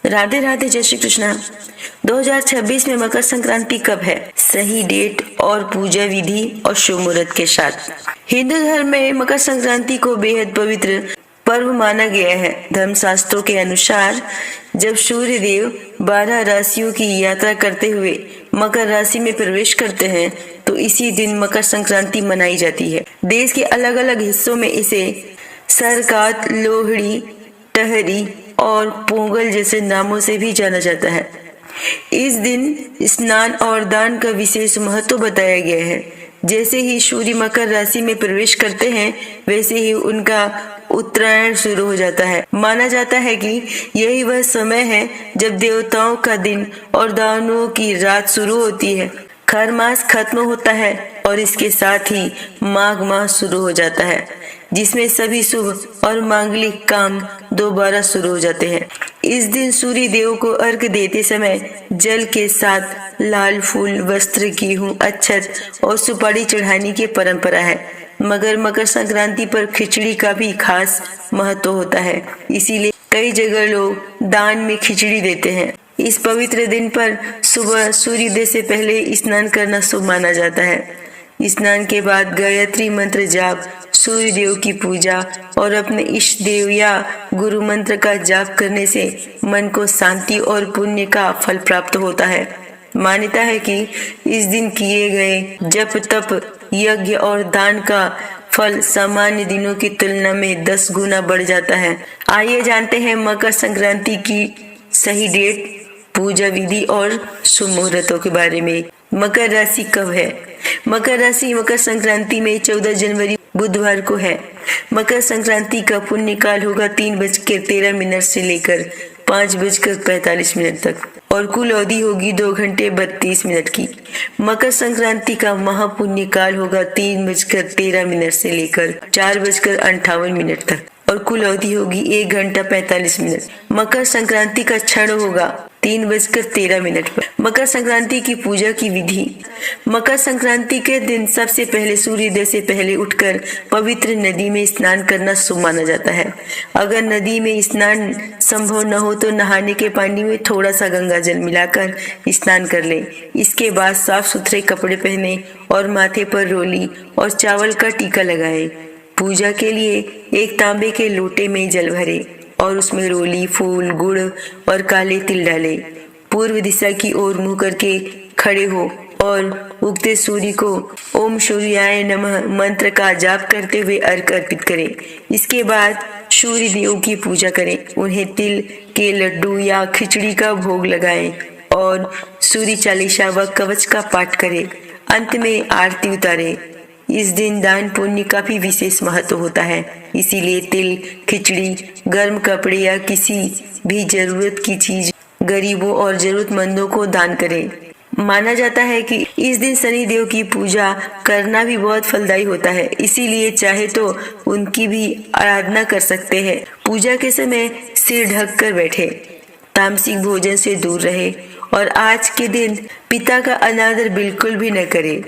राधे राधे, जय श्री कृष्णा। 2026 में मकर संक्रांति कब है? सही डेट और पूजा विधि और शुभ मुहूर्त के साथ। हिंदू धर्म में मकर संक्रांति को बेहद पवित्र पर्व माना गया है। धर्मशास्त्रों के अनुसार जब सूर्य देव 12 राशियों की यात्रा करते हुए मकर राशि में प्रवेश करते हैं तो इसी दिन मकर संक्रांति मनाई जाती है। देश के अलग अलग हिस्सों में इसे सरकात, लोहड़ी, टहरी और पोंगल जैसे नामों से भी जाना जाता है। इस दिन स्नान और दान का विशेष महत्व बताया गया है। जैसे ही सूर्य मकर राशि में प्रवेश करते हैं वैसे ही उनका उत्तरायण शुरू हो जाता है। माना जाता है कि यही वह समय है जब देवताओं का दिन और दानवों की रात शुरू होती है। खर मास खत्म होता है और इसके साथ ही माघ मास शुरू हो जाता है, जिसमें सभी शुभ और मांगलिक काम दोबारा शुरू हो जाते हैं। इस दिन सूर्य देव को अर्घ देते समय जल के साथ लाल फूल, वस्त्र, गेहूं, अक्षत और सुपारी चढ़ाने की परंपरा है। मगर मकर संक्रांति पर खिचड़ी का भी खास महत्व होता है, इसीलिए कई जगह लोग दान में खिचड़ी देते हैं। इस पवित्र दिन पर सुबह सूर्योदय से पहले स्नान करना शुभ माना जाता है। स्नान के बाद गायत्री मंत्र जाप, सूर्य देव की पूजा और अपने इष्ट देव या गुरु मंत्र का जाप करने से मन को शांति और पुण्य का फल प्राप्त होता है। मान्यता है कि इस दिन किए गए जप, तप, यज्ञ और दान का फल सामान्य दिनों की तुलना में 10 गुना बढ़ जाता है। आइए जानते हैं मकर संक्रांति की सही डेट, पूजा विधि और शुभ मुहूर्तों के बारे में। मकर राशि कब है? मकर राशि मकर संक्रांति में 14 जनवरी बुधवार को है। मकर संक्रांति का पुण्य काल होगा 3:13 से लेकर 5:45 तक और कुल अवधि होगी 2 घंटे 32 मिनट की। मकर संक्रांति का महापुण्य काल होगा 3:13 से लेकर 4:58 तक और कुल अवधि होगी 1 घंटा 45 मिनट। मकर संक्रांति का क्षण होगा 3:13 पर। मकर संक्रांति की पूजा की विधि। मकर संक्रांति के दिन सबसे पहले सूर्योदय से पहले उठकर पवित्र नदी में स्नान करना शुभ माना जाता है। अगर नदी में स्नान संभव न हो तो नहाने के पानी में थोड़ा सा गंगा जल मिलाकर स्नान कर लें। इसके बाद साफ सुथरे कपड़े पहने और माथे पर रोली और चावल का टीका लगाएं। पूजा के लिए एक तांबे के लोटे में जल भरे और उसमें रोली, फूल, गुड़ और काले तिल डालें। पूर्व दिशा की ओर मुंह करके खड़े हो और उगते सूर्य को ओम सूर्याय नमः मंत्र का जाप करते हुए अर्घ अर्पित करें। इसके बाद सूर्य देव की पूजा करें, उन्हें तिल के लड्डू या खिचड़ी का भोग लगाएं और सूर्य चालीसा व कवच का पाठ करें। अंत में आरती उतारें। इस दिन दान पुण्य का भी विशेष महत्व होता है, इसीलिए तिल, खिचड़ी, गर्म कपड़े या किसी भी जरूरत की चीज गरीबों और जरूरतमंदों को दान करें। माना जाता है कि इस दिन शनि देव की पूजा करना भी बहुत फलदायी होता है, इसीलिए चाहे तो उनकी भी आराधना कर सकते हैं। पूजा के समय सिर ढक कर बैठे, तामसिक भोजन से दूर रहे और आज के दिन पिता का अनादर बिल्कुल भी न करें।